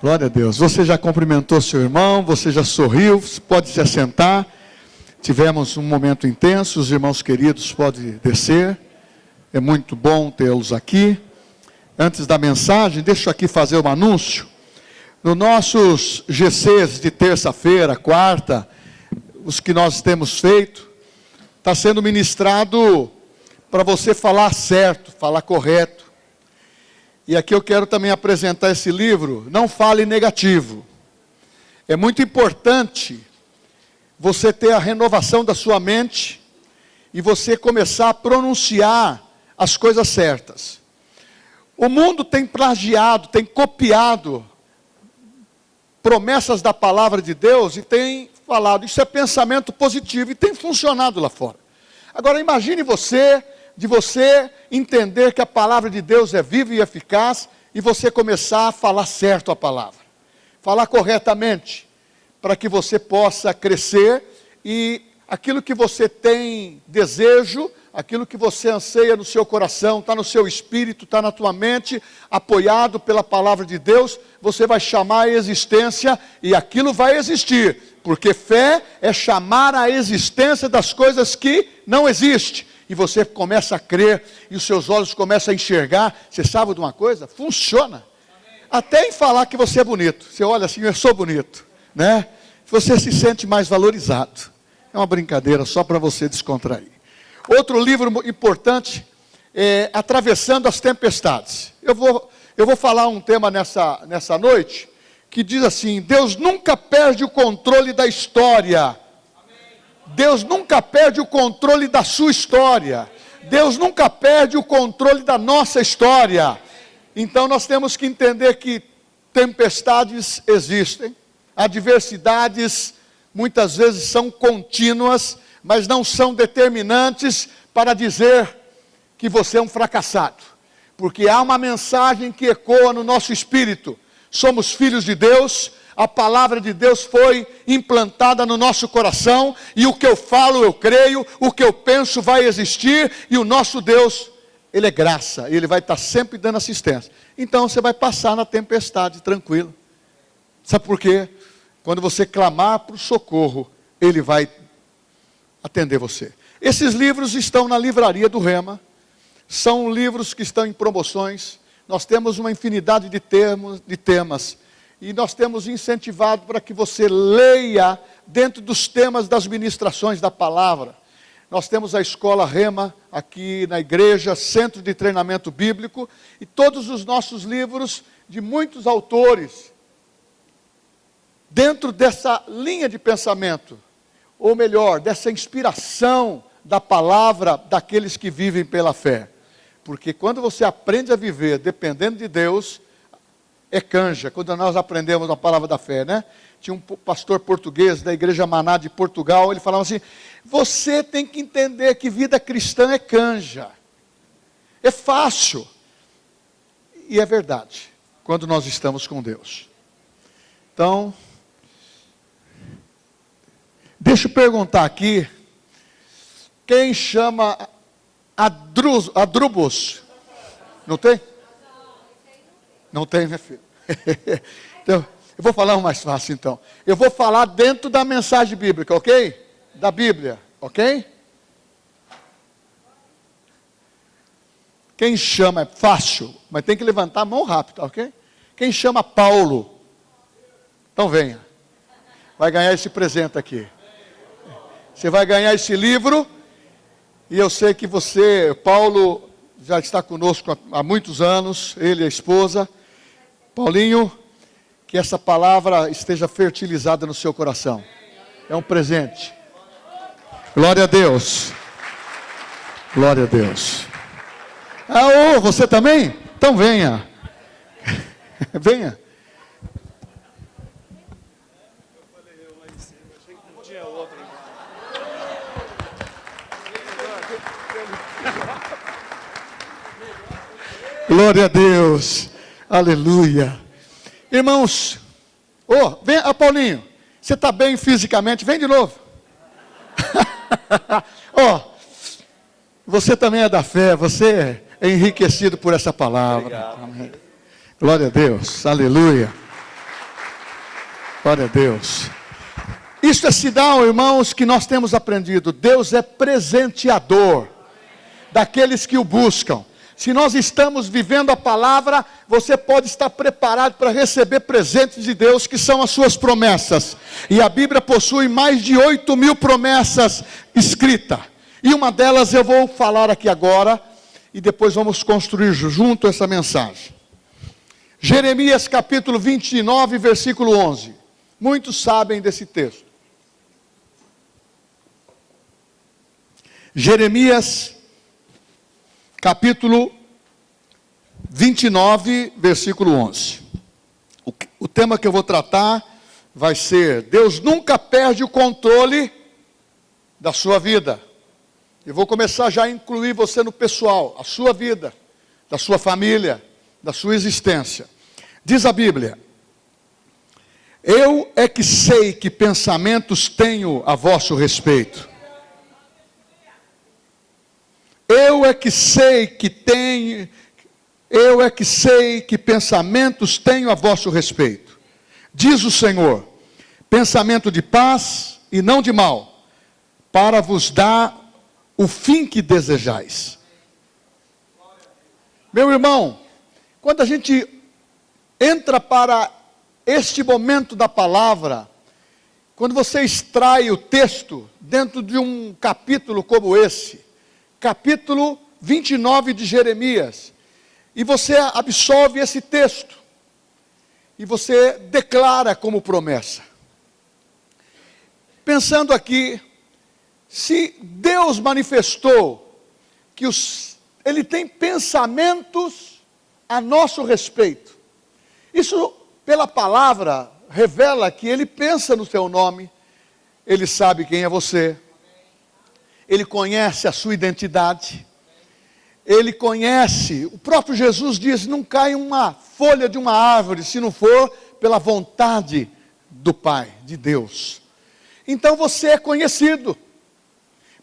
Glória a Deus. Você já cumprimentou seu irmão, você já sorriu, pode se assentar. Tivemos um momento intenso, os irmãos queridos podem descer. É muito bom tê-los aqui. Antes da mensagem, deixa eu aqui fazer um anúncio. Nos nossos GCs de terça-feira, quarta, os que nós temos feito, está sendo ministrado para você falar certo, falar correto. E aqui eu quero também apresentar esse livro, Não Fale Negativo. É muito importante você ter a renovação da sua mente e você começar a pronunciar as coisas certas. O mundo tem plagiado, tem copiado promessas da palavra de Deus e tem falado, isso é pensamento positivo e tem funcionado lá fora. Agora imagine você entender que a palavra de Deus é viva e eficaz e você começar a falar certo a palavra. Falar corretamente, para que você possa crescer e aquilo que você tem desejo, aquilo que você anseia no seu coração, está no seu espírito, está na tua mente, apoiado pela palavra de Deus, você vai chamar a existência e aquilo vai existir. Porque fé é chamar a existência das coisas que não existem. E você começa a crer, e os seus olhos começam a enxergar. Você sabe de uma coisa? Funciona. Até em falar que você é bonito. Você olha assim, eu sou bonito, né? Você se sente mais valorizado. É uma brincadeira só para você descontrair. Outro livro importante é Atravessando as Tempestades. Eu vou falar um tema nessa noite, que diz assim: Deus nunca perde o controle da história. Deus nunca perde o controle da sua história. Deus nunca perde o controle da nossa história. Então nós temos que entender que tempestades existem, adversidades muitas vezes são contínuas, mas não são determinantes para dizer que você é um fracassado. Porque há uma mensagem que ecoa no nosso espírito. Somos filhos de Deus, a palavra de Deus foi implantada no nosso coração, e o que eu falo eu creio, o que eu penso vai existir, e o nosso Deus, Ele é graça, Ele vai estar sempre dando assistência. Então você vai passar na tempestade tranquilo. Sabe por quê? Quando você clamar para o socorro, Ele vai atender você. Esses livros estão na livraria do Rema, são livros que estão em promoções. Nós temos uma infinidade de temas, e nós temos incentivado para que você leia dentro dos temas das ministrações da palavra. Nós temos a Escola Rema aqui na igreja, Centro de Treinamento Bíblico, e todos os nossos livros de muitos autores, dentro dessa linha de pensamento, ou melhor, dessa inspiração da palavra daqueles que vivem pela fé. Porque quando você aprende a viver dependendo de Deus, é canja. Quando nós aprendemos a palavra da fé, né? Tinha um pastor português da Igreja Maná de Portugal, ele falava assim: você tem que entender que vida cristã é canja. É fácil. E é verdade, quando nós estamos com Deus. Então, deixa eu perguntar aqui, quem chama Adrubos? Não tem? Não tem, minha filha? Então, eu vou falar um mais fácil então. Eu vou falar dentro da mensagem bíblica, ok? Da Bíblia, ok? Quem chama, é fácil, mas tem que levantar a mão rápido, ok? Quem chama Paulo? Então venha. Vai ganhar esse presente aqui. Você vai ganhar esse livro. E eu sei que você, Paulo, já está conosco há muitos anos, ele e a esposa. Paulinho, que essa palavra esteja fertilizada no seu coração. É um presente. Glória a Deus. Glória a Deus. Ah, você também? Então venha. Venha. Glória a Deus. Aleluia. Irmãos, vem, Paulinho, você está bem fisicamente? Vem de novo. Você também é da fé, você é enriquecido por essa palavra. Amém. Glória a Deus, aleluia. Glória a Deus. Isto é sinal, irmãos, que nós temos aprendido. Deus é presenteador daqueles que o buscam. Se nós estamos vivendo a palavra, você pode estar preparado para receber presentes de Deus, que são as suas promessas. E a Bíblia possui mais de 8.000 promessas escritas. E uma delas eu vou falar aqui agora, e depois vamos construir junto essa mensagem. Jeremias capítulo 29, versículo 11. Muitos sabem desse texto. Jeremias capítulo 29, versículo 11. O tema que eu vou tratar vai ser: Deus nunca perde o controle da sua vida. Eu vou começar já a incluir você no pessoal, a sua vida, da sua família, da sua existência. Diz a Bíblia: eu é que sei que pensamentos tenho a vosso respeito. Eu é que sei que pensamentos tenho a vosso respeito. Diz o Senhor: pensamento de paz e não de mal, para vos dar o fim que desejais. Meu irmão, quando a gente entra para este momento da palavra, quando você extrai o texto dentro de um capítulo como esse, capítulo 29 de Jeremias, e você absorve esse texto, e você declara como promessa. Pensando aqui, se Deus manifestou que Ele tem pensamentos a nosso respeito, isso pela palavra revela que Ele pensa no seu nome, Ele sabe quem é você, Ele conhece a sua identidade, Ele conhece, o próprio Jesus diz: não cai uma folha de uma árvore, se não for pela vontade do Pai, de Deus. Então você é conhecido,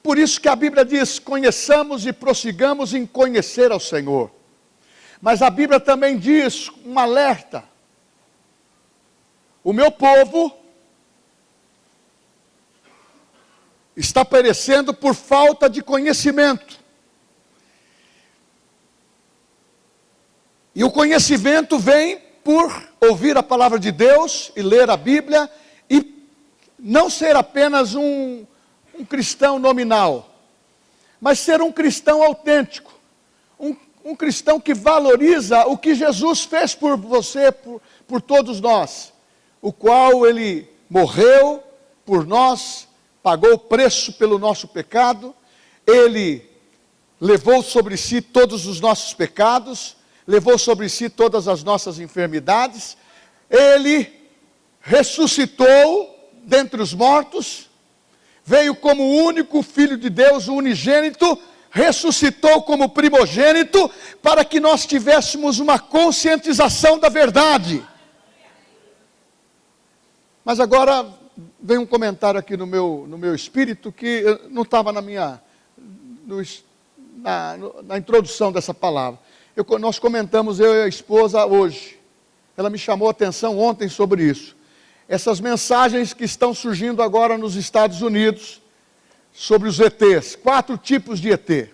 por isso que a Bíblia diz: conheçamos e prossigamos em conhecer ao Senhor. Mas a Bíblia também diz, um alerta: o meu povo está perecendo por falta de conhecimento. E o conhecimento vem por ouvir a palavra de Deus e ler a Bíblia, e não ser apenas um cristão nominal, mas ser um cristão autêntico, um cristão que valoriza o que Jesus fez por você, por todos nós, o qual Ele morreu por nós, pagou o preço pelo nosso pecado, Ele levou sobre si todos os nossos pecados, levou sobre si todas as nossas enfermidades, Ele ressuscitou dentre os mortos, veio como o único Filho de Deus, o unigênito, ressuscitou como primogênito, para que nós tivéssemos uma conscientização da verdade. Mas agora vem um comentário aqui no meu espírito, que não estava na introdução dessa palavra. Nós comentamos, eu e a esposa, hoje. Ela me chamou a atenção ontem sobre isso. Essas mensagens que estão surgindo agora nos Estados Unidos, sobre os ETs, 4 tipos de ET.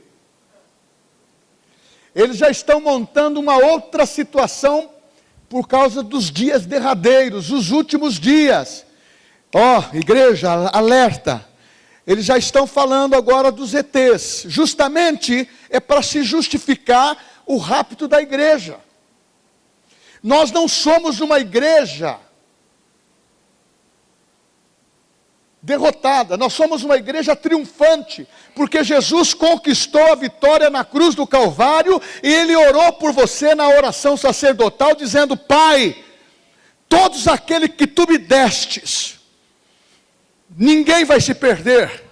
Eles já estão montando uma outra situação por causa dos dias derradeiros, os últimos dias. Igreja, alerta. Eles já estão falando agora dos ETs. Justamente é para se justificar o rapto da igreja. Nós não somos uma igreja derrotada, nós somos uma igreja triunfante, porque Jesus conquistou a vitória na cruz do Calvário, e Ele orou por você na oração sacerdotal, dizendo: Pai, todos aqueles que Tu me destes, ninguém vai se perder.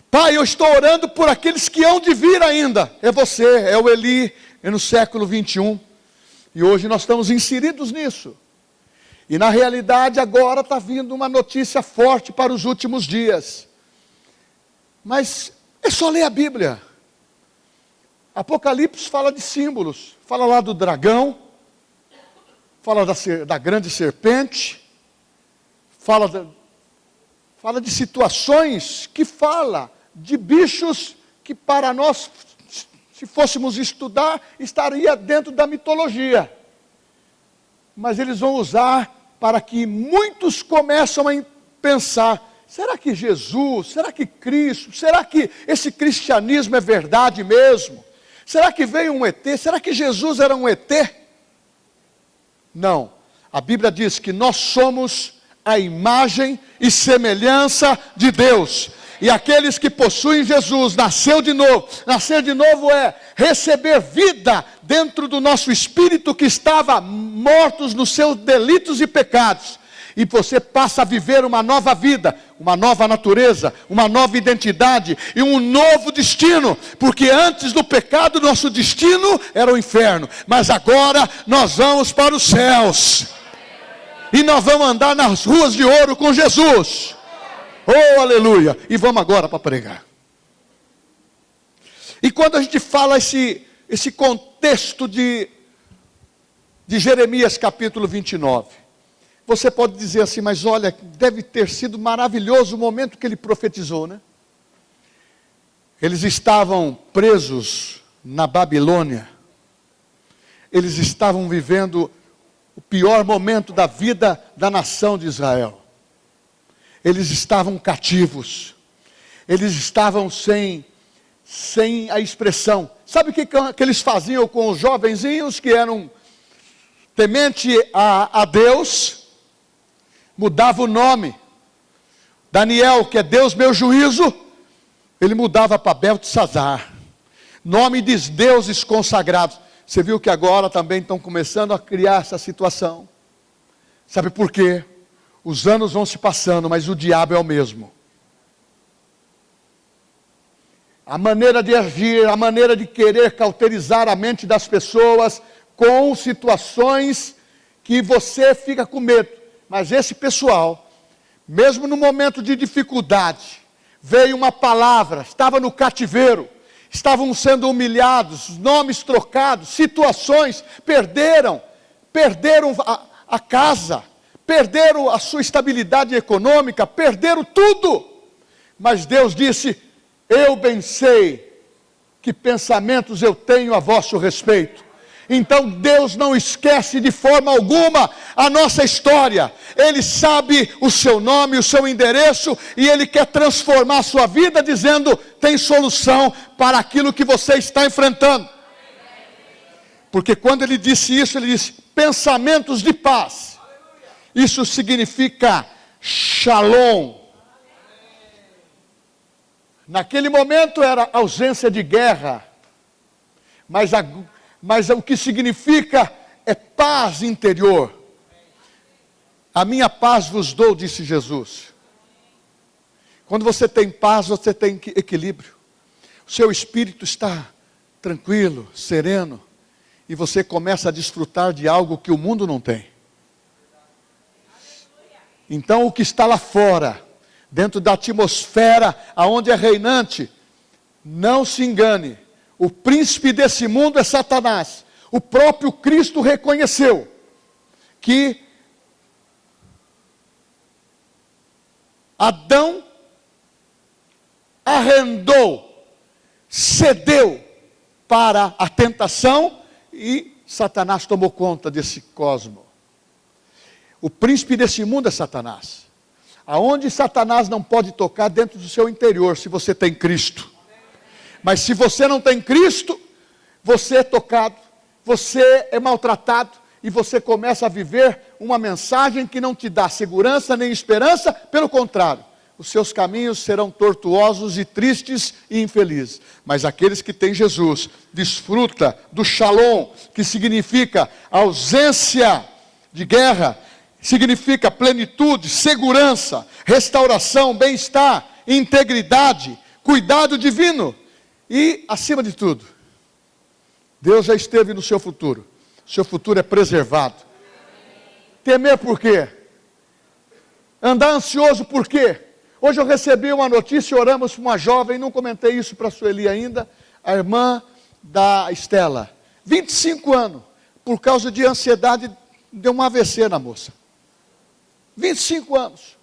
Pai, eu estou orando por aqueles que hão de vir ainda. É você, é o Eli, é no século 21, e hoje nós estamos inseridos nisso. E na realidade agora está vindo uma notícia forte para os últimos dias. Mas é só ler a Bíblia. Apocalipse fala de símbolos. Fala lá do dragão. Fala da grande serpente. fala de situações que fala de bichos que para nós, se fôssemos estudar, estaria dentro da mitologia. Mas eles vão usar para que muitos começam a pensar, será que Jesus, será que Cristo, será que esse cristianismo é verdade mesmo? Será que veio um ET? Será que Jesus era um ET? Não. A Bíblia diz que nós somos a imagem e semelhança de Deus. E aqueles que possuem Jesus, nasceu de novo. Nascer de novo é receber vida dentro do nosso espírito que estava mortos nos seus delitos e pecados. E você passa a viver uma nova vida, uma nova natureza, uma nova identidade e um novo destino. Porque antes do pecado, nosso destino era o inferno. Mas agora nós vamos para os céus. E nós vamos andar nas ruas de ouro com Jesus. Oh, aleluia! E vamos agora para pregar. E quando a gente fala esse contexto de Jeremias capítulo 29... Você pode dizer assim, mas olha, deve ter sido maravilhoso o momento que ele profetizou, né? Eles estavam presos na Babilônia. Eles estavam vivendo o pior momento da vida da nação de Israel. Eles estavam cativos. Eles estavam sem a expressão. Sabe o que eles faziam com os jovenzinhos que eram temente a Deus? Mudava o nome. Daniel, que é Deus meu juízo, ele mudava para Beltesazar. Nome de deuses consagrados. Você viu que agora também estão começando a criar essa situação. Sabe por quê? Os anos vão se passando, mas o diabo é o mesmo. A maneira de agir, a maneira de querer cauterizar a mente das pessoas com situações que você fica com medo. Mas esse pessoal, mesmo no momento de dificuldade, veio uma palavra, estava no cativeiro, estavam sendo humilhados, nomes trocados, situações, perderam a casa, perderam a sua estabilidade econômica, perderam tudo. Mas Deus disse, eu bem sei que pensamentos eu tenho a vosso respeito. Então Deus não esquece de forma alguma a nossa história. Ele sabe o seu nome, o seu endereço, e Ele quer transformar a sua vida dizendo, tem solução para aquilo que você está enfrentando. Porque quando Ele disse isso, Ele disse, pensamentos de paz. Isso significa shalom. Naquele momento era ausência de guerra, mas o que significa é paz interior. A minha paz vos dou, disse Jesus. Quando você tem paz, você tem equilíbrio. O seu espírito está tranquilo, sereno, e você começa a desfrutar de algo que o mundo não tem. Então o que está lá fora, dentro da atmosfera aonde é reinante, não se engane. O príncipe desse mundo é Satanás. O próprio Cristo reconheceu que Adão arrendou, cedeu para a tentação e Satanás tomou conta desse cosmo. O príncipe desse mundo é Satanás. Aonde Satanás não pode tocar dentro do seu interior, se você tem Cristo. Mas se você não tem Cristo, você é tocado, você é maltratado, e você começa a viver uma mensagem que não te dá segurança nem esperança, pelo contrário, os seus caminhos serão tortuosos e tristes e infelizes. Mas aqueles que têm Jesus, desfruta do shalom, que significa ausência de guerra, significa plenitude, segurança, restauração, bem-estar, integridade, cuidado divino. E, acima de tudo, Deus já esteve no seu futuro. O seu futuro é preservado. Temer por quê? Andar ansioso por quê? Hoje eu recebi uma notícia, oramos para uma jovem, não comentei isso para a Sueli ainda, a irmã da Estela. 25 anos, por causa de ansiedade, deu um AVC na moça. 25 anos.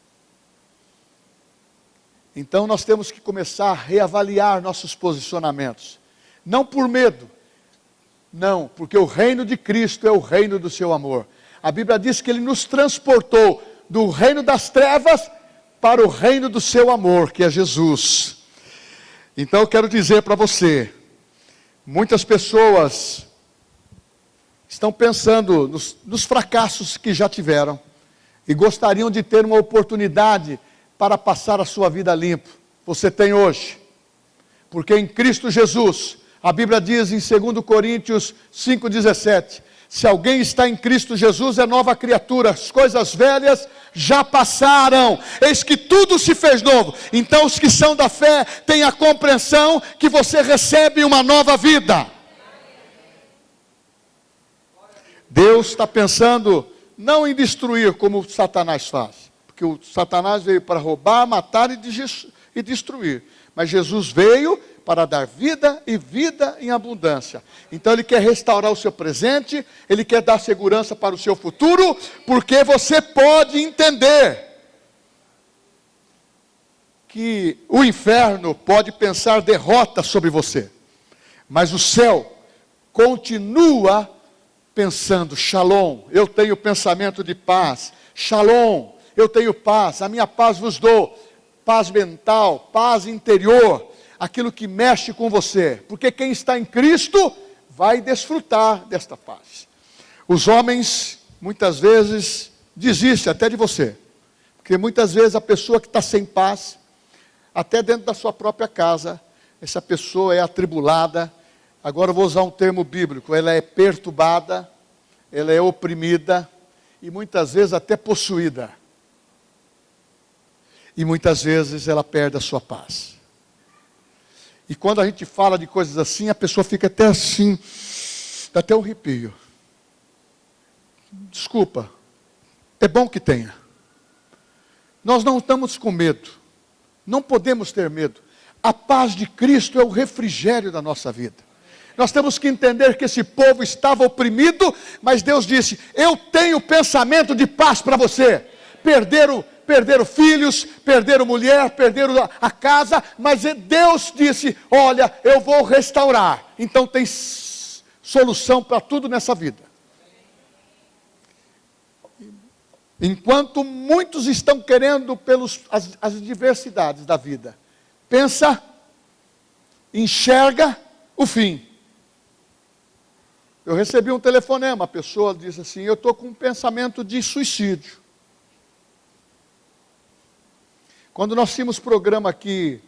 Então nós temos que começar a reavaliar nossos posicionamentos. Não por medo, não, porque o reino de Cristo é o reino do seu amor. A Bíblia diz que Ele nos transportou do reino das trevas para o reino do seu amor, que é Jesus. Então eu quero dizer para você, muitas pessoas estão pensando nos fracassos que já tiveram e gostariam de ter uma oportunidade para passar a sua vida limpo. Você tem hoje, porque em Cristo Jesus, a Bíblia diz em 2 Coríntios 5,17, se alguém está em Cristo Jesus, é nova criatura, as coisas velhas já passaram, eis que tudo se fez novo. Então os que são da fé têm a compreensão que você recebe uma nova vida. Deus está pensando não em destruir como Satanás faz, porque o Satanás veio para roubar, matar e destruir, mas Jesus veio para dar vida e vida em abundância. Então Ele quer restaurar o seu presente, Ele quer dar segurança para o seu futuro, porque você pode entender que o inferno pode pensar derrota sobre você, mas o céu continua pensando, shalom, eu tenho pensamento de paz, shalom, eu tenho paz, a minha paz vos dou, paz mental, paz interior, aquilo que mexe com você, porque quem está em Cristo vai desfrutar desta paz. Os homens, muitas vezes, desistem até de você, porque muitas vezes a pessoa que está sem paz, até dentro da sua própria casa, essa pessoa é atribulada. Agora eu vou usar um termo bíblico, ela é perturbada, ela é oprimida, e muitas vezes até possuída. E muitas vezes ela perde a sua paz. E quando a gente fala de coisas assim, a pessoa fica até assim, dá até um arrepio. Desculpa, é bom que tenha. Nós não estamos com medo, não podemos ter medo. A paz de Cristo é o refrigério da nossa vida. Nós temos que entender que esse povo estava oprimido, mas Deus disse, eu tenho pensamento de paz para você. Perderam filhos, perderam mulher, perderam a casa, mas Deus disse, olha, eu vou restaurar. Então tem solução para tudo nessa vida. Enquanto muitos estão querendo as adversidades da vida, pensa, enxerga o fim. Eu recebi um telefonema, a pessoa disse assim, eu estou com um pensamento de suicídio. Quando nós tínhamos programa aqui,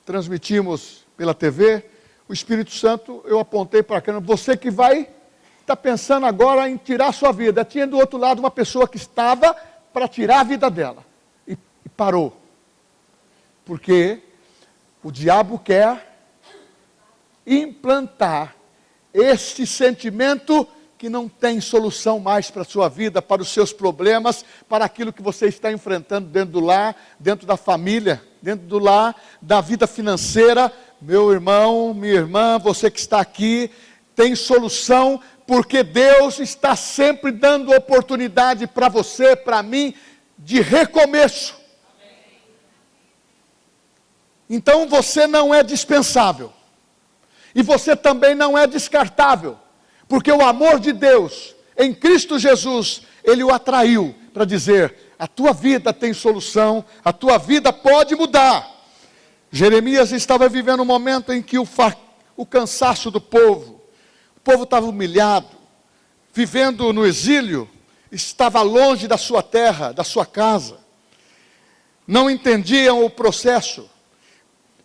transmitimos pela TV, o Espírito Santo, eu apontei para a câmera, você que vai estar pensando agora em tirar a sua vida. Tinha do outro lado uma pessoa que estava para tirar a vida dela. E parou. Porque o diabo quer implantar este sentimento que não tem solução mais para a sua vida, para os seus problemas, para aquilo que você está enfrentando dentro do lar, dentro da família, dentro do lar, da vida financeira. Meu irmão, minha irmã, você que está aqui, tem solução, porque Deus está sempre dando oportunidade para você, para mim, de recomeço. Então você não é dispensável. E você também não é descartável, porque o amor de Deus, em Cristo Jesus, Ele o atraiu para dizer, a tua vida tem solução, a tua vida pode mudar. Jeremias estava vivendo um momento em que o cansaço do povo, o povo estava humilhado, vivendo no exílio, estava longe da sua terra, da sua casa, não entendiam o processo,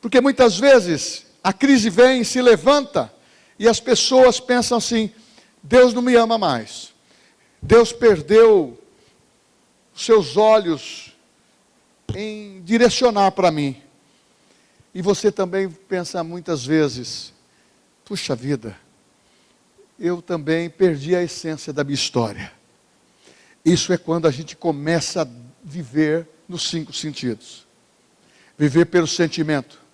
porque muitas vezes a crise vem, se levanta, e as pessoas pensam assim, Deus não me ama mais. Deus perdeu os seus olhos em direcionar para mim. E você também pensa muitas vezes, puxa vida, eu também perdi a essência da minha história. Isso é quando a gente começa a viver nos 5 sentidos. Viver pelo sentimento.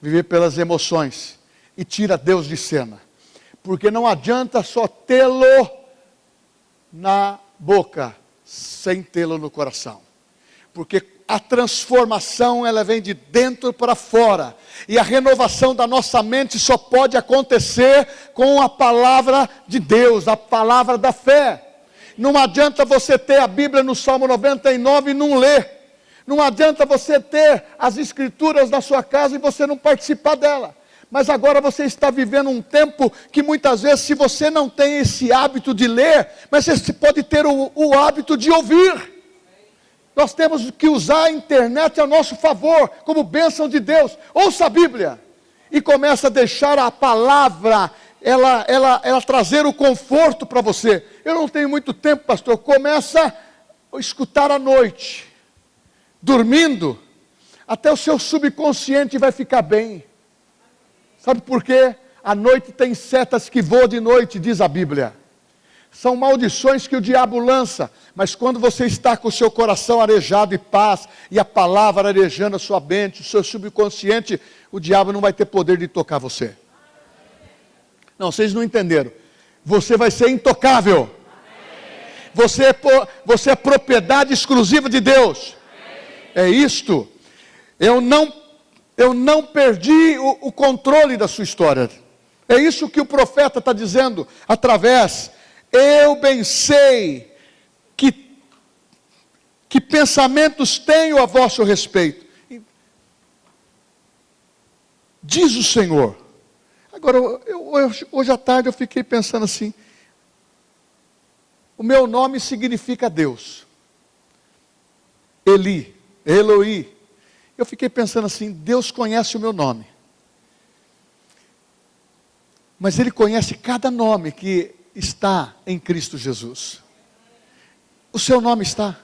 Viver pelas emoções, e tira Deus de cena, porque não adianta só tê-lo na boca, sem tê-lo no coração, porque a transformação, ela vem de dentro para fora. E a renovação da nossa mente só pode acontecer com a palavra de Deus, a palavra da fé. Não adianta você ter a Bíblia no Salmo 99 e não ler. Não adianta você ter as Escrituras na sua casa e você não participar dela. Mas agora você está vivendo um tempo que muitas vezes, se você não tem esse hábito de ler, mas você pode ter o hábito de ouvir. Nós temos que usar a internet a nosso favor, como bênção de Deus. Ouça a Bíblia e começa a deixar a palavra, ela trazer o conforto para você. Eu não tenho muito tempo, pastor. Começa a escutar à noite, dormindo, até o seu subconsciente vai ficar bem. Sabe por quê? À noite tem setas que voam de noite, diz a Bíblia. São maldições que o diabo lança, mas quando você está com o seu coração arejado e paz, e a palavra arejando a sua mente, o seu subconsciente, o diabo não vai ter poder de tocar você. Não, vocês não entenderam. Você vai ser intocável. Você é propriedade exclusiva de Deus. É isto. Eu não perdi o controle da sua história. É isso que o profeta está dizendo através. Eu bem sei que pensamentos tenho a vosso respeito. Diz o Senhor. Agora, hoje à tarde eu fiquei pensando assim. O meu nome significa Deus. Eli, Eloi. Eu fiquei pensando assim, Deus conhece o meu nome. Mas Ele conhece cada nome que está em Cristo Jesus. O seu nome está.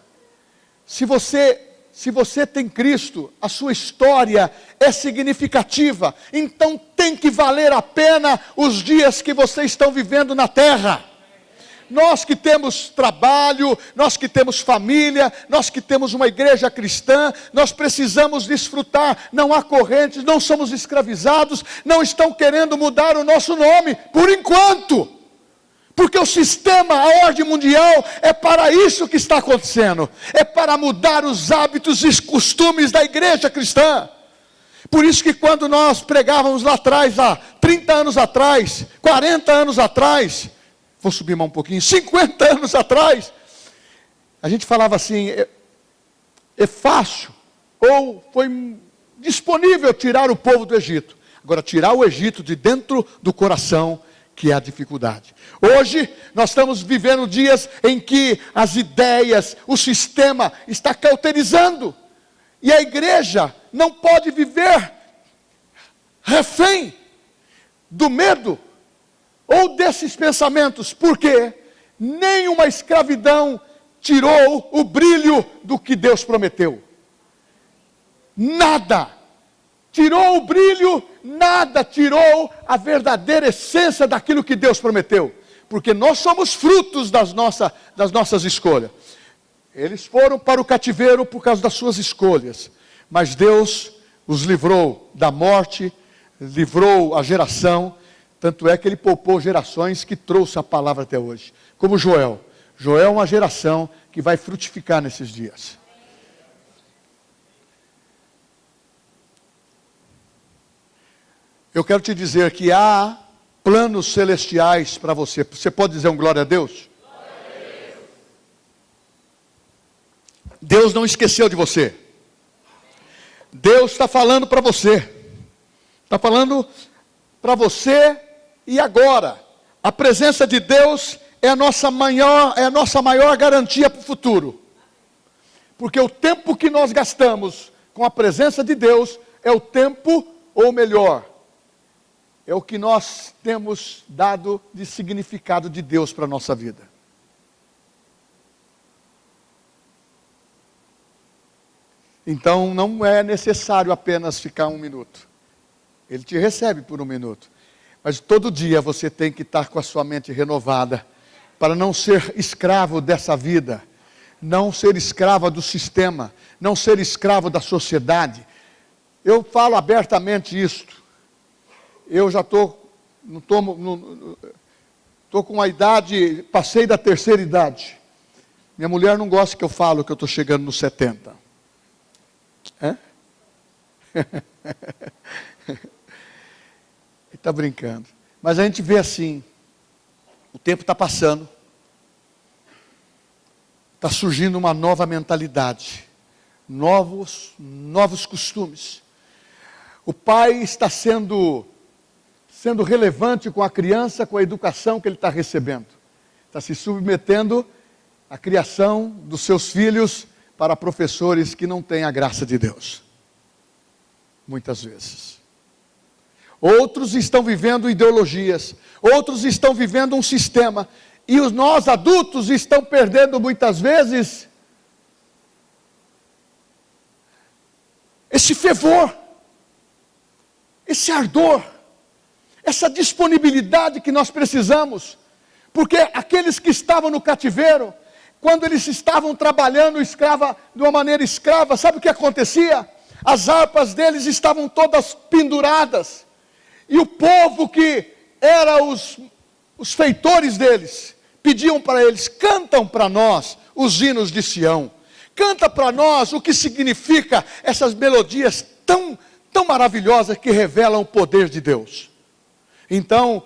Se você tem Cristo, a sua história é significativa. Então tem que valer a pena os dias que vocês estão vivendo na terra. Nós que temos trabalho, nós que temos família, nós que temos uma igreja cristã, nós precisamos desfrutar. Não há correntes, não somos escravizados, não estão querendo mudar o nosso nome, por enquanto. Porque o sistema, a ordem mundial, é para isso que está acontecendo. É para mudar os hábitos e costumes da igreja cristã. Por isso que quando nós pregávamos lá atrás, há 30 anos atrás, 40 anos atrás, vou subir mais um pouquinho, 50 anos atrás, a gente falava assim, é fácil, ou foi disponível tirar o povo do Egito. Agora, tirar o Egito de dentro do coração, que é a dificuldade. Hoje, nós estamos vivendo dias em que as ideias, o sistema está cauterizando. E a igreja não pode viver refém do medo ou desses pensamentos. Porque nenhuma escravidão tirou o brilho do que Deus prometeu. Nada. Tirou o brilho, nada tirou a verdadeira essência daquilo que Deus prometeu. Porque nós somos frutos das nossas escolhas. Eles foram para o cativeiro por causa das suas escolhas. Mas Deus os livrou da morte, livrou a geração. Tanto é que Ele poupou gerações que trouxe a palavra até hoje. Como Joel. Joel é uma geração que vai frutificar nesses dias. Eu quero te dizer que há planos celestiais para você. Você pode dizer um glória a Deus? Glória a Deus. Deus não esqueceu de você. Deus está falando para você. Está falando para você e agora. A presença de Deus é a nossa maior garantia para o futuro. Porque o tempo que nós gastamos com a presença de Deus é o tempo, ou melhor, é o que nós temos dado de significado de Deus para a nossa vida. Então não é necessário apenas ficar 1 minuto. Ele te recebe por 1 minuto. Mas todo dia você tem que estar com a sua mente renovada, para não ser escravo dessa vida, não ser escravo do sistema, não ser escravo da sociedade. Eu falo abertamente isto. Eu já estou com uma idade, passei da terceira idade. Minha mulher não gosta que eu falo que eu estou chegando nos 70. Hã? Ele está brincando. Mas a gente vê assim, o tempo está passando, está surgindo uma nova mentalidade, novos costumes. O pai está sendo relevante com a criança, com a educação que ele está recebendo. Está se submetendo à criação dos seus filhos para professores que não têm a graça de Deus. Muitas vezes. Outros estão vivendo ideologias, outros estão vivendo um sistema, e nós adultos estão perdendo muitas vezes esse fervor, esse ardor, essa disponibilidade que nós precisamos, porque aqueles que estavam no cativeiro, quando eles estavam trabalhando de uma maneira escrava, sabe o que acontecia? As harpas deles estavam todas penduradas, e o povo que era os feitores deles, pediam para eles: cantam para nós os hinos de Sião, canta para nós o que significa essas melodias tão maravilhosas que revelam o poder de Deus. Então,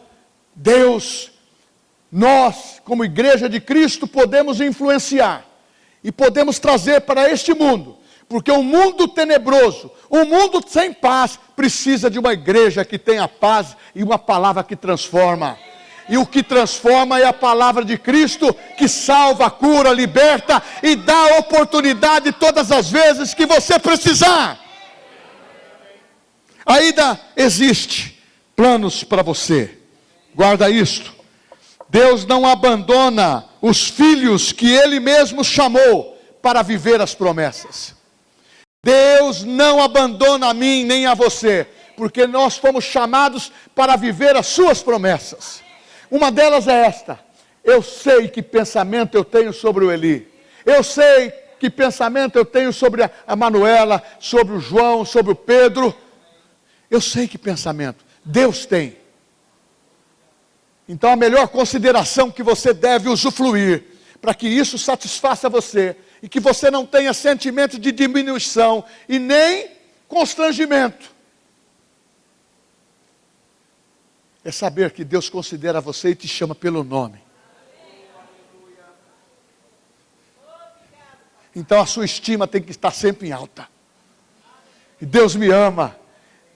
nós, como igreja de Cristo, podemos influenciar, e podemos trazer para este mundo, porque um mundo tenebroso, um mundo sem paz, precisa de uma igreja que tenha paz e uma palavra que transforma. E o que transforma é a palavra de Cristo, que salva, cura, liberta e dá oportunidade todas as vezes que você precisar. Ainda existe planos para você. Guarda isto. Deus não abandona os filhos que Ele mesmo chamou para viver as promessas. Deus não abandona a mim nem a você, porque nós fomos chamados para viver as suas promessas. Uma delas é esta: eu sei que pensamento eu tenho sobre o Eli, eu sei que pensamento eu tenho sobre a Manuela, sobre o João, sobre o Pedro. Eu sei que pensamento Deus tem. Então a melhor consideração que você deve usufruir, para que isso satisfaça você, e que você não tenha sentimento de diminuição e nem constrangimento, é saber que Deus considera você e te chama pelo nome. Então a sua estima tem que estar sempre em alta. E Deus me ama,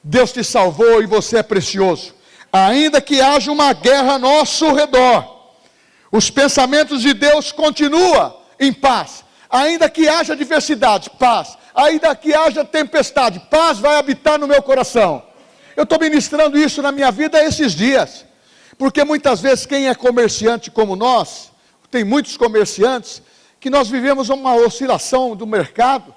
Deus te salvou e você é precioso. Ainda que haja uma guerra ao nosso redor, os pensamentos de Deus continuam em paz. Ainda que haja adversidade, paz. Ainda que haja tempestade, paz vai habitar no meu coração. Eu estou ministrando isso na minha vida esses dias, porque muitas vezes quem é comerciante como nós, tem muitos comerciantes, que nós vivemos uma oscilação do mercado,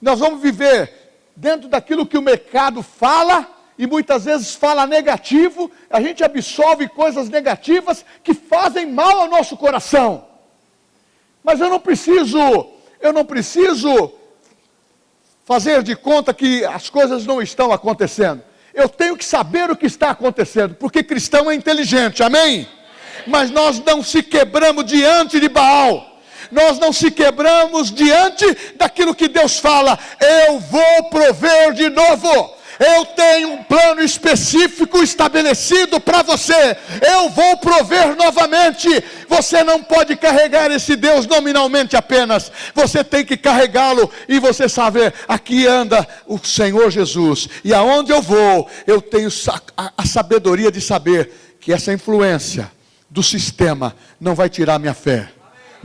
nós vamos viver dentro daquilo que o mercado fala, e muitas vezes fala negativo, a gente absorve coisas negativas que fazem mal ao nosso coração. Mas eu não preciso fazer de conta que as coisas não estão acontecendo. Eu tenho que saber o que está acontecendo, porque cristão é inteligente, amém? Mas nós não se quebramos diante de Baal, nós não se quebramos diante daquilo que Deus fala: eu vou prover de novo. Eu tenho um plano específico estabelecido para você. Eu vou prover novamente. Você não pode carregar esse Deus nominalmente apenas. Você tem que carregá-lo e você saber: aqui anda o Senhor Jesus. E aonde eu vou, eu tenho a sabedoria de saber que essa influência do sistema não vai tirar minha fé.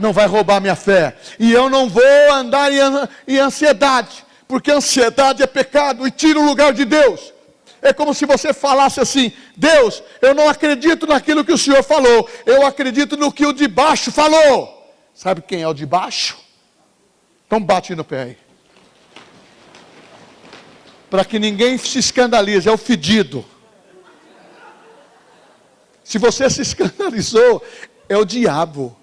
Não vai roubar minha fé. E eu não vou andar em ansiedade, porque ansiedade é pecado e tira o lugar de Deus. É como se você falasse assim: Deus, eu não acredito naquilo que o Senhor falou, eu acredito no que o de baixo falou. Sabe quem é o de baixo? Então bate no pé aí, para que ninguém se escandalize. É o fedido. Se você se escandalizou, é o diabo.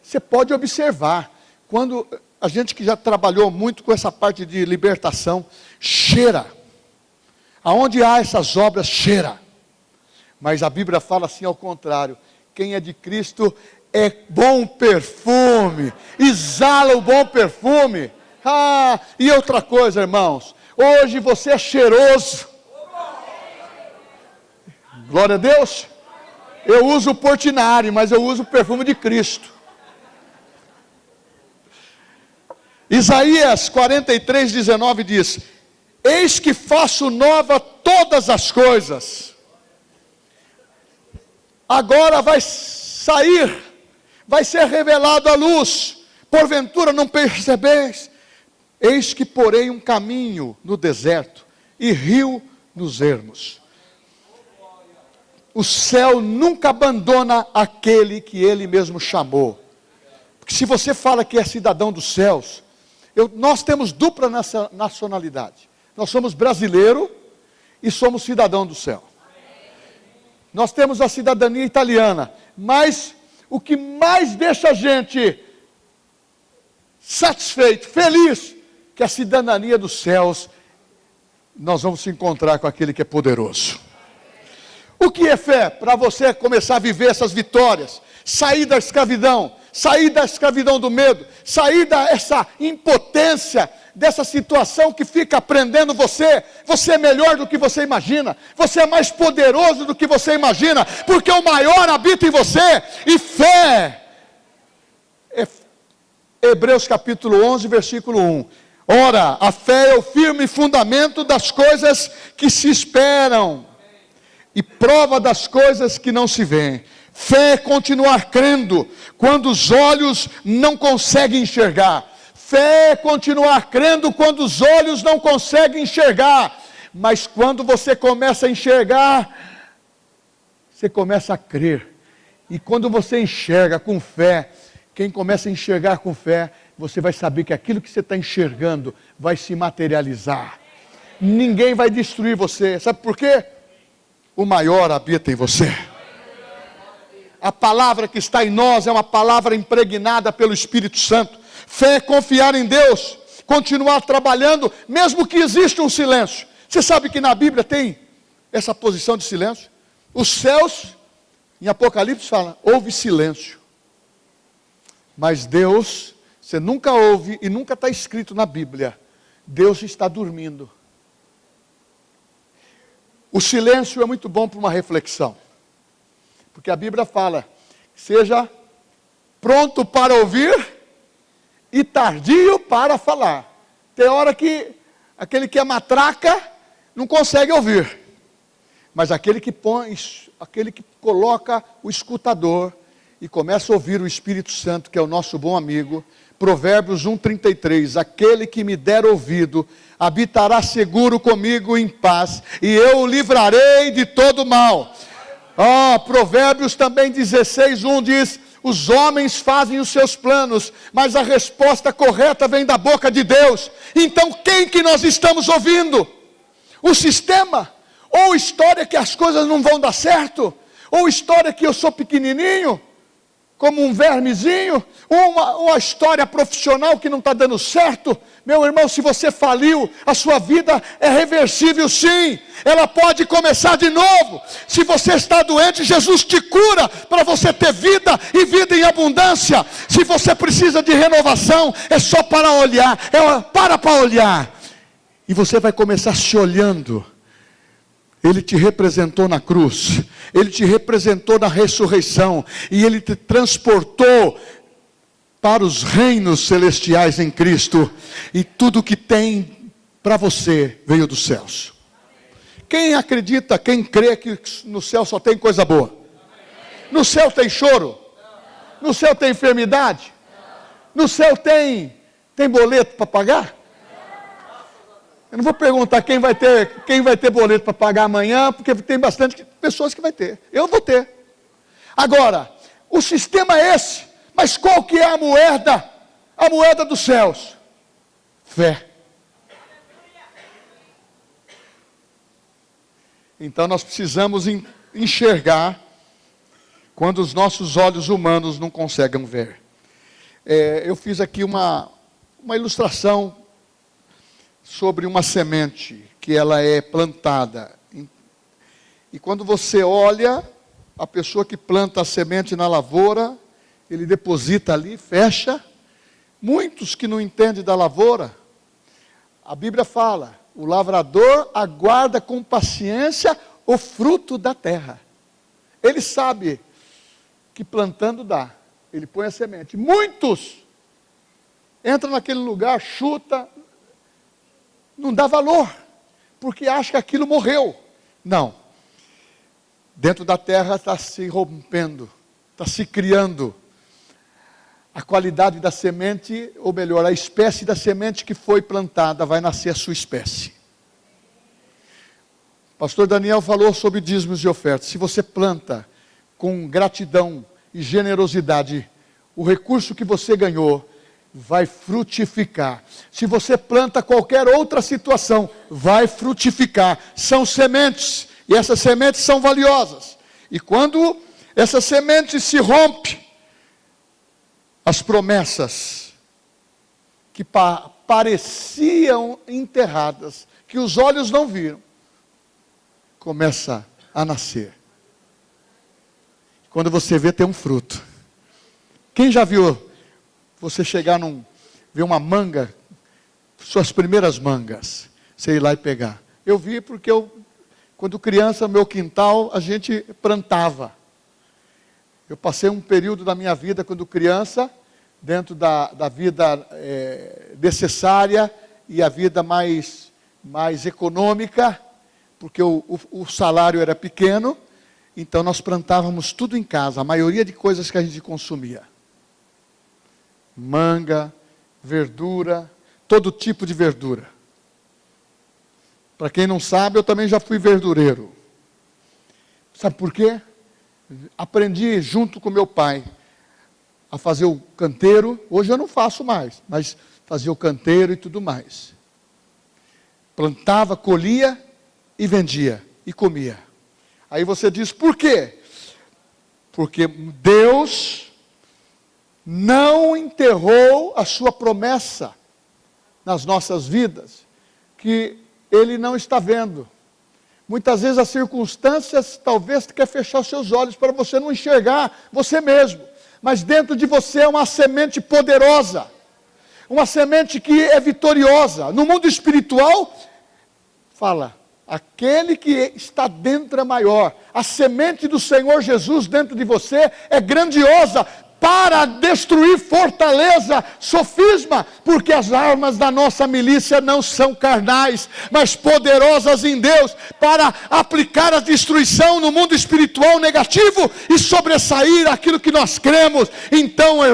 Você pode observar, quando a gente que já trabalhou muito com essa parte de libertação, cheira. Aonde há essas obras, cheira. Mas a Bíblia fala assim ao contrário: quem é de Cristo é bom perfume, exala o bom perfume. E outra coisa, irmãos, hoje você é cheiroso. Glória a Deus. Eu uso o Portinari, mas eu uso o perfume de Cristo. Isaías 43:19 diz: eis que faço nova todas as coisas. Agora vai sair, vai ser revelado a luz. Porventura não percebeis? Eis que porei um caminho no deserto e rio nos ermos. O céu nunca abandona aquele que ele mesmo chamou. Porque se você fala que é cidadão dos céus, nós temos dupla nacionalidade. Nós somos brasileiro e somos cidadão do céu. Nós temos a cidadania italiana, mas o que mais deixa a gente satisfeito, feliz, que a cidadania dos céus, nós vamos se encontrar com aquele que é poderoso. O que é fé? Para você começar a viver essas vitórias, sair da escravidão do medo, sair dessa impotência, dessa situação que fica prendendo você. Você é melhor do que você imagina, você é mais poderoso do que você imagina, porque o maior habita em você. E fé, Hebreus capítulo 11, versículo 1. Ora, a fé é o firme fundamento das coisas que se esperam, e prova das coisas que não se veem. Fé é continuar crendo, quando os olhos não conseguem enxergar. Fé é continuar crendo, quando os olhos não conseguem enxergar. Mas quando você começa a enxergar, você começa a crer. E quando você enxerga com fé, quem começa a enxergar com fé, você vai saber que aquilo que você está enxergando vai se materializar. Ninguém vai destruir você. Sabe por quê? O maior habita em você. A palavra que está em nós é uma palavra impregnada pelo Espírito Santo. Fé é confiar em Deus, continuar trabalhando, mesmo que exista um silêncio. Você sabe que na Bíblia tem essa posição de silêncio? Os céus, em Apocalipse fala, houve silêncio. Mas Deus, você nunca ouve e nunca está escrito na Bíblia, Deus está dormindo. O silêncio é muito bom para uma reflexão. Porque a Bíblia fala, seja pronto para ouvir e tardio para falar. Tem hora que aquele que é matraca não consegue ouvir. Mas aquele que coloca o escutador e começa a ouvir o Espírito Santo, que é o nosso bom amigo. Provérbios 1:33, aquele que me der ouvido, habitará seguro comigo em paz, e eu o livrarei de todo mal. Provérbios também 16:1 diz, os homens fazem os seus planos, mas a resposta correta vem da boca de Deus. Então quem que nós estamos ouvindo? O sistema? Ou história que as coisas não vão dar certo? Ou história que eu sou pequenininho, como um vermezinho? Uma história profissional que não está dando certo? Meu irmão, se você faliu, a sua vida é reversível sim, ela pode começar de novo. Se você está doente, Jesus te cura, para você ter vida e vida em abundância. Se você precisa de renovação, é só para olhar, para olhar, e você vai começar se olhando. Ele te representou na cruz, Ele te representou na ressurreição, e Ele te transportou para os reinos celestiais em Cristo, e tudo que tem para você veio dos céus. Quem acredita, quem crê que no céu só tem coisa boa? No céu tem choro? No céu tem enfermidade? No céu tem boleto para pagar? Eu não vou perguntar quem vai ter boleto para pagar amanhã, porque tem bastante pessoas que vai ter. Eu vou ter. Agora, o sistema é esse, mas qual que é a moeda? A moeda dos céus? Fé. Então nós precisamos enxergar quando os nossos olhos humanos não conseguem ver. Eu fiz aqui uma ilustração sobre uma semente que ela é plantada. E quando você olha, a pessoa que planta a semente na lavoura, ele deposita ali, fecha, Muitos que não entendem da lavoura, a Bíblia fala, o lavrador aguarda com paciência o fruto da terra. Ele sabe que plantando dá, ele põe a semente. Muitos entram naquele lugar, chuta, não dá valor, porque acha que aquilo morreu. Não, dentro da terra está se rompendo, está se criando a qualidade da semente, ou melhor, a espécie da semente que foi plantada, vai nascer a sua espécie. O pastor Daniel falou sobre dízimos e ofertas. Se você planta com gratidão e generosidade, o recurso que você ganhou vai frutificar. Se você planta qualquer outra situação, vai frutificar. São sementes, e essas sementes são valiosas. E quando essa semente se rompe, as promessas que pareciam enterradas, que os olhos não viram, começa a nascer. Quando você vê, tem um fruto. Quem já viu você chegar ver uma manga, suas primeiras mangas, você ir lá e pegar? Eu vi porque quando criança, no meu quintal, a gente plantava. Eu passei um período da minha vida, quando criança, dentro da vida necessária e a vida mais econômica, porque o salário era pequeno, então nós plantávamos tudo em casa, a maioria de coisas que a gente consumia. Manga, verdura, todo tipo de verdura. Para quem não sabe, eu também já fui verdureiro. Sabe por quê? Aprendi junto com meu pai a fazer o canteiro. Hoje eu não faço mais, mas fazia o canteiro e tudo mais. Plantava, colhia e vendia e comia. Aí você diz, por quê? Porque Deus não enterrou a sua promessa nas nossas vidas, que Ele não está vendo. Muitas vezes as circunstâncias talvez quer fechar os seus olhos para você não enxergar você mesmo. Mas dentro de você é uma semente poderosa. Uma semente que é vitoriosa. No mundo espiritual, fala, aquele que está dentro é maior. A semente do Senhor Jesus dentro de você é grandiosa para destruir fortaleza, sofisma, porque as armas da nossa milícia não são carnais, mas poderosas em Deus, para aplicar a destruição no mundo espiritual negativo e sobressair aquilo que nós cremos. Então,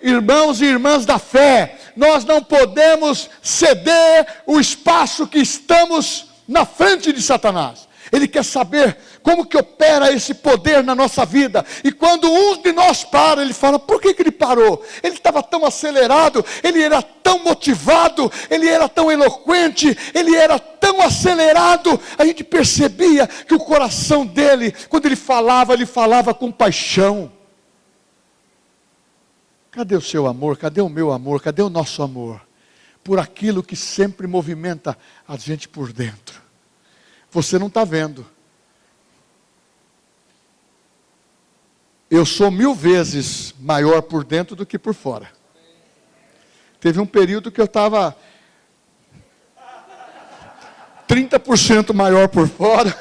irmãos e irmãs da fé, nós não podemos ceder o espaço que estamos na frente de Satanás. Ele quer saber como que opera esse poder na nossa vida. E quando um de nós para, ele fala, por que ele parou? Ele estava tão acelerado, ele era tão motivado, ele era tão eloquente, ele era tão acelerado. A gente percebia que o coração dele, quando ele falava com paixão. Cadê o seu amor? Cadê o meu amor? Cadê o nosso amor? Por aquilo que sempre movimenta a gente por dentro. Você não está vendo. Eu sou 1000 vezes maior por dentro do que por fora. Teve um período que eu estava 30% maior por fora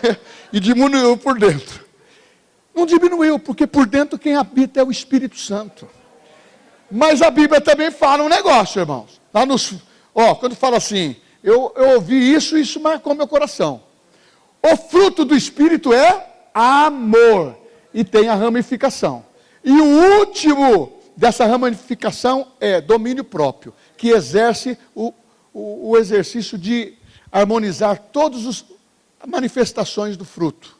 e diminuiu por dentro. Não diminuiu, porque por dentro quem habita é o Espírito Santo. Mas a Bíblia também fala um negócio, irmãos. Lá quando fala assim, eu ouvi isso e isso marcou meu coração. O fruto do Espírito é amor. E tem a ramificação. E o último dessa ramificação é domínio próprio, que exerce o exercício de harmonizar todas as manifestações do fruto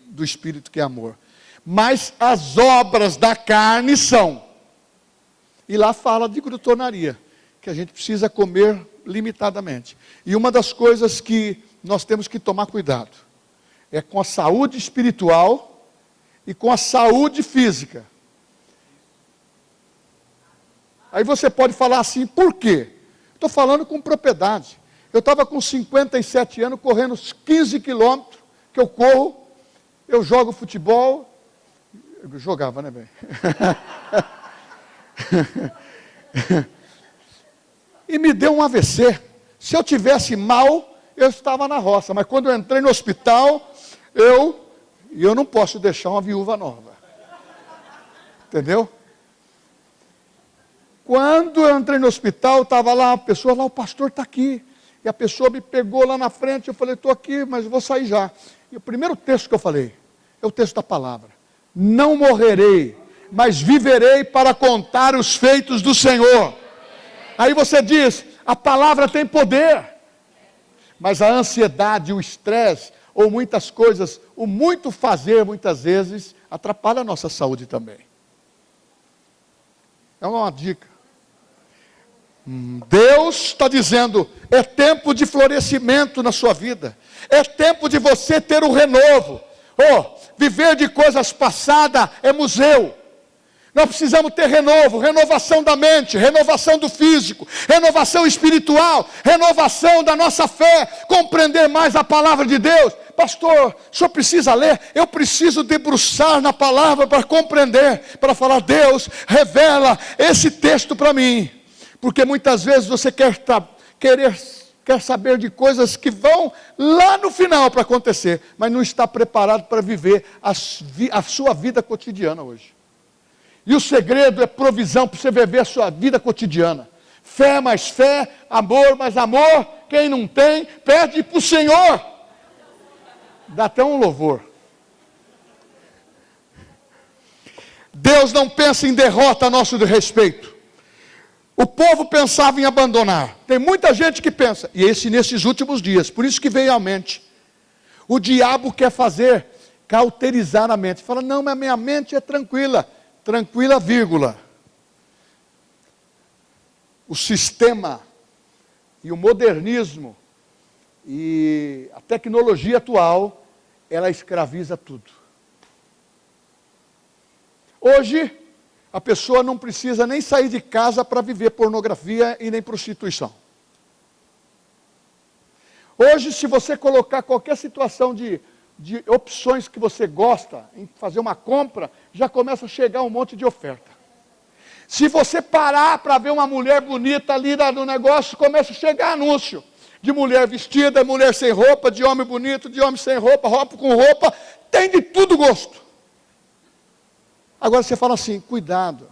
do Espírito, que é amor. Mas as obras da carne são. E lá fala de glutonaria, que a gente precisa comer limitadamente. E uma das coisas que nós temos que tomar cuidado é com a saúde espiritual e com a saúde física. Aí você pode falar assim, por quê? Estou falando com propriedade. Eu estava com 57 anos, correndo uns 15 quilômetros, que eu corro, eu jogo futebol. Eu jogava, né, velho? E me deu um AVC. Se eu tivesse mal, eu estava na roça. Mas quando eu entrei no hospital, eu não posso deixar uma viúva nova. Entendeu? Quando eu entrei no hospital, estava lá a pessoa, lá o pastor está aqui. E a pessoa me pegou lá na frente, eu falei, estou aqui, mas eu vou sair já. E o primeiro texto que eu falei, é o texto da palavra. Não morrerei, mas viverei para contar os feitos do Senhor. Aí você diz, a palavra tem poder. Mas a ansiedade, o estresse, ou muitas coisas, o muito fazer, muitas vezes, atrapalha a nossa saúde também. É uma dica. Deus está dizendo, é tempo de florescimento na sua vida. É tempo de você ter um renovo. Viver de coisas passadas é museu. Nós precisamos ter renovo, renovação da mente, renovação do físico, renovação espiritual, renovação da nossa fé, compreender mais a palavra de Deus. Pastor, o senhor precisa ler? Eu preciso debruçar na palavra para compreender, para falar, Deus, revela esse texto para mim. Porque muitas vezes você quer saber de coisas que vão lá no final para acontecer, mas não está preparado para viver a sua vida cotidiana hoje. E o segredo é provisão para você viver a sua vida cotidiana. Fé mais fé, amor mais amor. Quem não tem, pede para o Senhor. Dá até um louvor. Deus não pensa em derrota a nosso respeito. O povo pensava em abandonar. Tem muita gente que pensa. E nesses últimos dias, por isso que veio à mente. O diabo quer cauterizar a mente. Fala, não, mas a minha mente é tranquila. Tranquila, vírgula. O sistema e o modernismo e a tecnologia atual, ela escraviza tudo. Hoje, a pessoa não precisa nem sair de casa para viver pornografia e nem prostituição. Hoje, se você colocar qualquer situação de opções que você gosta, em fazer uma compra, já começa a chegar um monte de oferta. Se você parar para ver uma mulher bonita ali no negócio, começa a chegar anúncio de mulher vestida, mulher sem roupa, de homem bonito, de homem sem roupa, roupa com roupa, tem de tudo gosto. Agora você fala assim, cuidado,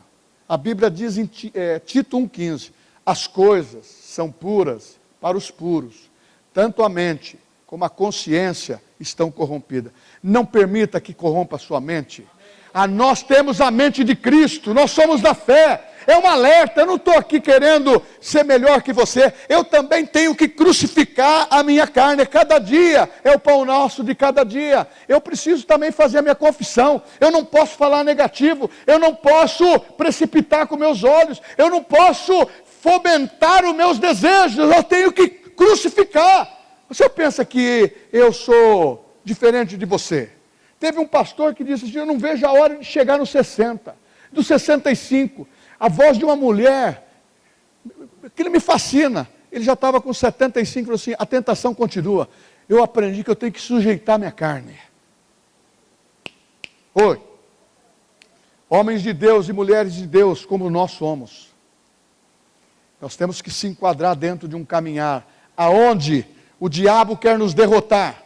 a Bíblia diz em Tito 1,15, as coisas são puras para os puros, tanto a mente como a consciência estão corrompidas. Não permita que corrompa a sua mente. Nós temos a mente de Cristo, nós somos da fé. É um alerta, eu não estou aqui querendo ser melhor que você. Eu também tenho que crucificar a minha carne. Cada dia é o pão nosso de cada dia. Eu preciso também fazer a minha confissão. Eu não posso falar negativo. Eu não posso precipitar com meus olhos. Eu não posso fomentar os meus desejos. Eu tenho que crucificar. Você pensa que eu sou diferente de você? Teve um pastor que disse assim, eu não vejo a hora de chegar nos 60, dos 65. A voz de uma mulher, aquilo me fascina. Ele já estava com 75, falou assim, a tentação continua. Eu aprendi que eu tenho que sujeitar minha carne. Oi, homens de Deus e mulheres de Deus, como nós somos. Nós temos que se enquadrar dentro de um caminhar, aonde o diabo quer nos derrotar.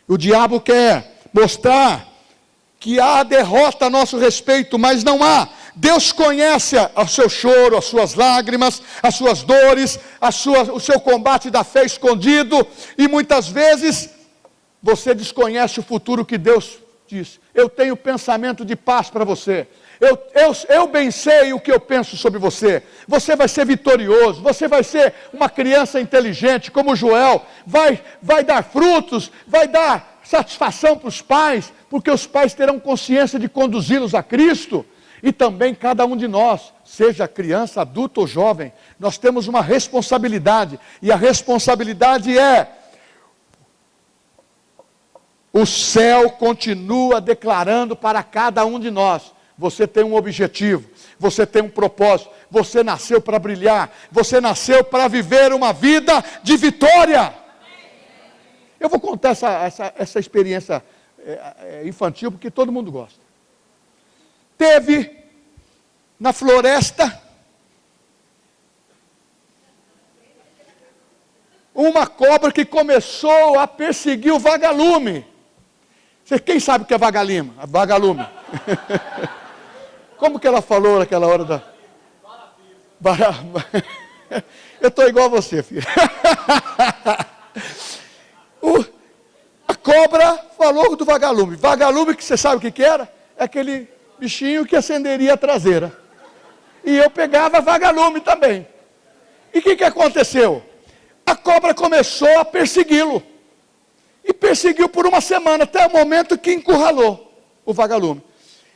O diabo quer mostrar que há derrota a nosso respeito, mas não há. Deus conhece o seu choro, as suas lágrimas, as suas dores, o seu combate da fé escondido, e muitas vezes você desconhece o futuro que Deus diz. Eu tenho pensamento de paz para você. Eu bem sei o que eu penso sobre você. Você vai ser vitorioso, você vai ser uma criança inteligente como Joel, vai dar frutos, vai dar satisfação para os pais, porque os pais terão consciência de conduzi-los a Cristo. E também cada um de nós, seja criança, adulto ou jovem, nós temos uma responsabilidade, e a responsabilidade é: o céu continua declarando para cada um de nós, você tem um objetivo, você tem um propósito, você nasceu para brilhar, você nasceu para viver uma vida de vitória. Eu vou contar essa experiência infantil, porque todo mundo gosta. Teve na floresta uma cobra que começou a perseguir o vagalume. Quem sabe o que é vagalume? Vagalume. Como que ela falou naquela hora da... Eu estou igual a você, filho. A cobra falou do vagalume. Vagalume, que você sabe o que era? É aquele bichinho que acenderia a traseira. E eu pegava vagalume também. E o que aconteceu? A cobra começou a persegui-lo. E perseguiu por uma semana, até o momento que encurralou o vagalume.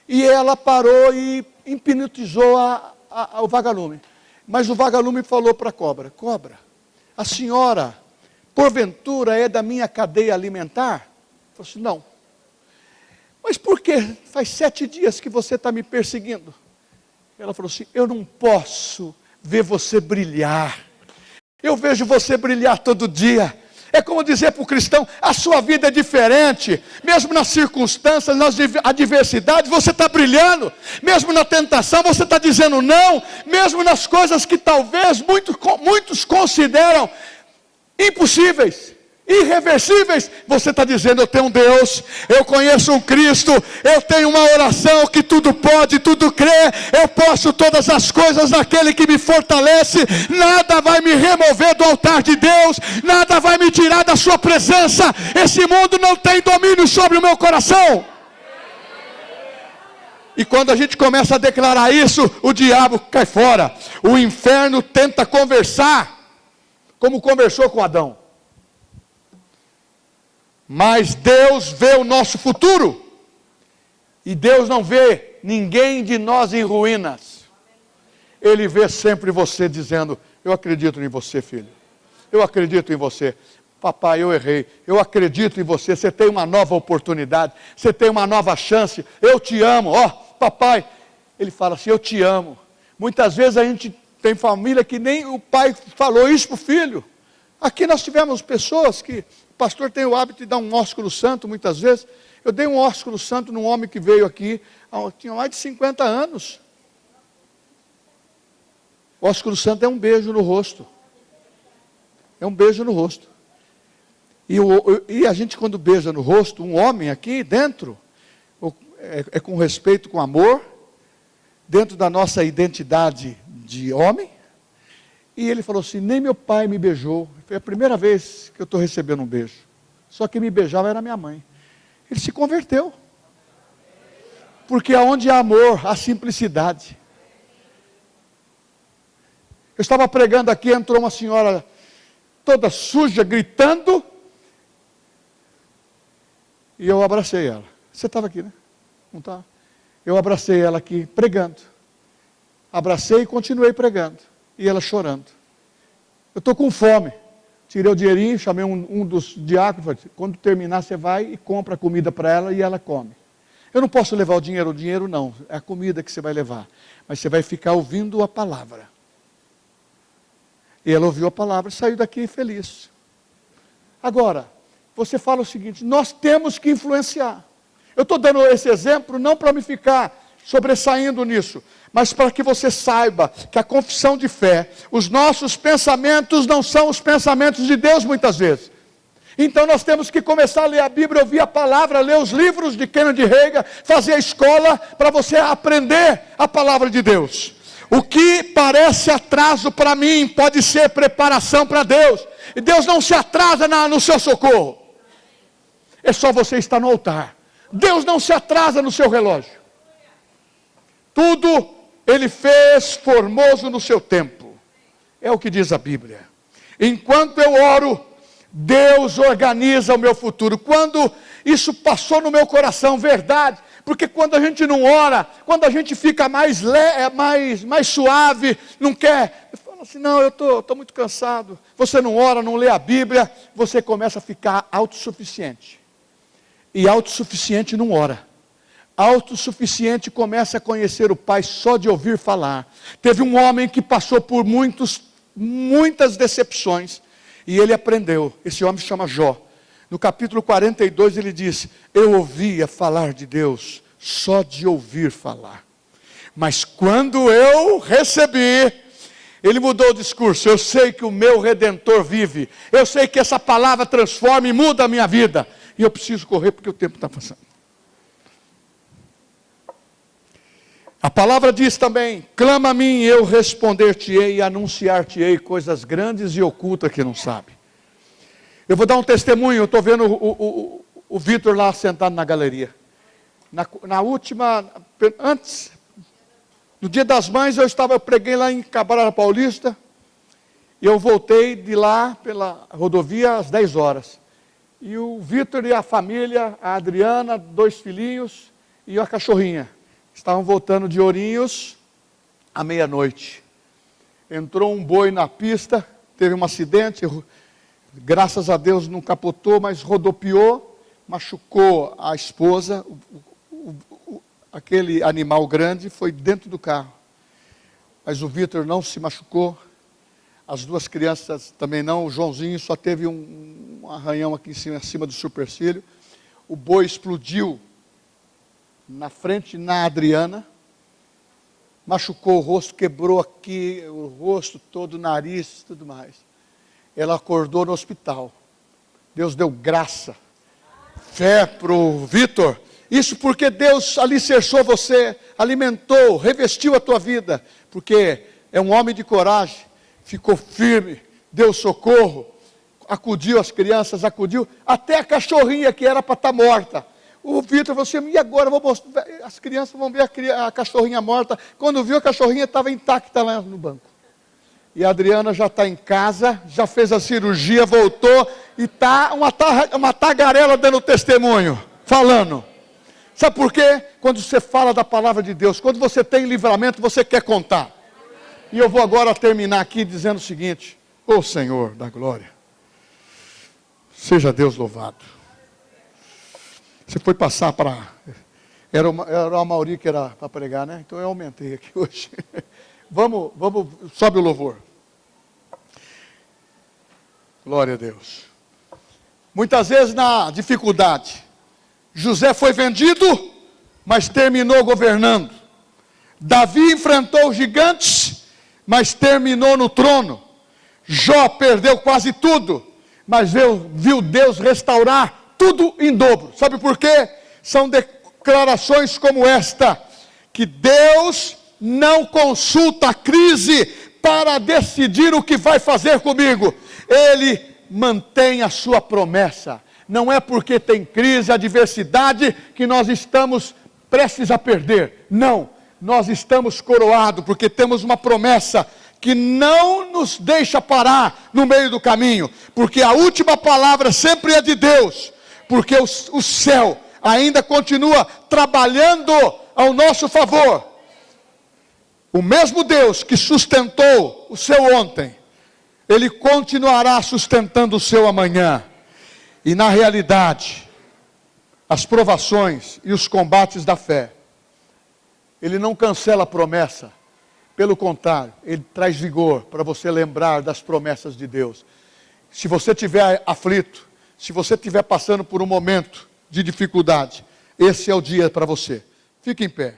E ela parou e hipnotizou o vagalume. Mas o vagalume falou para a cobra: cobra, a senhora, porventura, é da minha cadeia alimentar? Falou assim: não. Mas por que faz 7 dias que você está me perseguindo? Ela falou assim: eu não posso ver você brilhar. Eu vejo você brilhar todo dia. É como dizer para o cristão: a sua vida é diferente. Mesmo nas circunstâncias, nas adversidades, você está brilhando. Mesmo na tentação, você está dizendo não. Mesmo nas coisas que talvez muitos consideram impossíveis, irreversíveis, você está dizendo: eu tenho um Deus, eu conheço um Cristo, eu tenho uma oração que tudo pode, tudo crê, eu posso todas as coisas naquele que me fortalece. Nada vai me remover do altar de Deus, nada vai me tirar da sua presença. Esse mundo não tem domínio sobre o meu coração. E quando a gente começa a declarar isso, o diabo cai fora. O inferno tenta conversar, como conversou com Adão. Mas Deus vê o nosso futuro. E Deus não vê ninguém de nós em ruínas. Ele vê sempre você dizendo: eu acredito em você, filho. Eu acredito em você. Papai, eu errei. Eu acredito em você. Você tem uma nova oportunidade. Você tem uma nova chance. Eu te amo. Ó, papai. Ele fala assim: eu te amo. Muitas vezes a gente tem família que nem o pai falou isso para o filho. Aqui nós tivemos pessoas que... O pastor tem o hábito de dar um ósculo santo muitas vezes. Eu dei um ósculo santo num homem que veio aqui, tinha mais de 50 anos. O ósculo santo é um beijo no rosto. É um beijo no rosto. E a gente, quando beija no rosto, um homem aqui dentro, é com respeito, com amor, dentro da nossa identidade de homem. E ele falou assim: nem meu pai me beijou. Foi a primeira vez que eu estou recebendo um beijo. Só que me beijava era minha mãe. Ele se converteu. Porque aonde há amor, há simplicidade. Eu estava pregando aqui, entrou uma senhora toda suja, gritando. E eu abracei ela. Você estava aqui, né? Não estava? Eu abracei ela aqui, pregando. Abracei e continuei pregando. E ela chorando. Eu estou com fome. Tirei o dinheirinho, chamei um dos diáconos, falei: quando terminar você vai e compra a comida para ela e ela come. Eu não posso levar o dinheiro não, é a comida que você vai levar. Mas você vai ficar ouvindo a palavra. E ela ouviu a palavra e saiu daqui feliz. Agora, você fala o seguinte: nós temos que influenciar. Eu estou dando esse exemplo não para me ficar sobressaindo nisso, mas para que você saiba que a confissão de fé, os nossos pensamentos não são os pensamentos de Deus muitas vezes. Então nós temos que começar a ler a Bíblia, ouvir a palavra, ler os livros de Kenneth Hagin, fazer a escola para você aprender a palavra de Deus. O que parece atraso para mim pode ser preparação para Deus. E Deus não se atrasa no seu socorro. É só você estar no altar. Deus não se atrasa no seu relógio. Tudo Ele fez formoso no seu tempo. É o que diz a Bíblia. Enquanto eu oro, Deus organiza o meu futuro. Quando isso passou no meu coração, verdade. Porque quando a gente não ora, quando a gente fica mais suave, não quer, fala assim: não, eu estou muito cansado. Você não ora, não lê a Bíblia, você começa a ficar autossuficiente. E autossuficiente não ora. Autossuficiente começa a conhecer o Pai só de ouvir falar. Teve um homem que passou por muitas decepções, e ele aprendeu. Esse homem se chama Jó. No capítulo 42 ele diz: eu ouvia falar de Deus só de ouvir falar, mas quando eu recebi, Ele mudou o discurso. Eu sei que o meu Redentor vive. Eu sei que essa palavra transforma e muda a minha vida. E eu preciso correr porque o tempo está passando. A palavra diz também: clama a mim, eu responder-te-ei e anunciar-te-ei coisas grandes e ocultas que não sabe. Eu vou dar um testemunho. Eu estou vendo o Vitor lá sentado na galeria. Na última, antes, no Dia das Mães, eu preguei lá em Cabarara Paulista. E eu voltei de lá pela rodovia às 10 horas. E o Vitor e a família, a Adriana, 2 filhinhos e a cachorrinha, estavam voltando de Ourinhos à meia-noite. Entrou um boi na pista, teve um acidente, graças a Deus não capotou, mas rodopiou, machucou a esposa. Aquele animal grande foi dentro do carro. Mas o Vitor não se machucou, as 2 crianças também não, o Joãozinho só teve um arranhão aqui em cima do supercílio. O boi explodiu na frente na Adriana, machucou o rosto, quebrou aqui o rosto todo, o nariz, tudo mais. Ela acordou no hospital. Deus deu graça, fé para o Vitor. Isso porque Deus alicerçou você, alimentou, revestiu a tua vida, porque é um homem de coragem, ficou firme, deu socorro, acudiu as crianças, acudiu até a cachorrinha que era para estar morta. O Vitor falou assim: e agora? As crianças vão ver a cachorrinha morta. Quando viu, a cachorrinha estava intacta lá no banco. E a Adriana já está em casa, já fez a cirurgia, voltou, e está uma tagarela dando testemunho, falando. Sabe por quê? Quando você fala da palavra de Deus, quando você tem livramento, você quer contar. E eu vou agora terminar aqui dizendo o seguinte: ô Senhor da glória, seja Deus louvado. Você foi passar para... Era o Mauri que era para pregar, né? Então eu aumentei aqui hoje. Vamos, sobe o louvor. Glória a Deus. Muitas vezes na dificuldade, José foi vendido, mas terminou governando. Davi enfrentou gigantes, mas terminou no trono. Jó perdeu quase tudo, mas viu Deus restaurar tudo em dobro. Sabe por quê? São declarações como esta, que Deus não consulta a crise para decidir o que vai fazer comigo. Ele mantém a sua promessa. Não é porque tem crise, adversidade, que nós estamos prestes a perder. Não, nós estamos coroados, porque temos uma promessa que não nos deixa parar no meio do caminho, porque a última palavra sempre é de Deus, porque o céu ainda continua trabalhando ao nosso favor. O mesmo Deus que sustentou o seu ontem, Ele continuará sustentando o seu amanhã. E na realidade, as provações e os combates da fé, Ele não cancela a promessa. Pelo contrário, Ele traz vigor para você lembrar das promessas de Deus. Se você estiver aflito, se você estiver passando por um momento de dificuldade, esse é o dia para você. Fique em pé.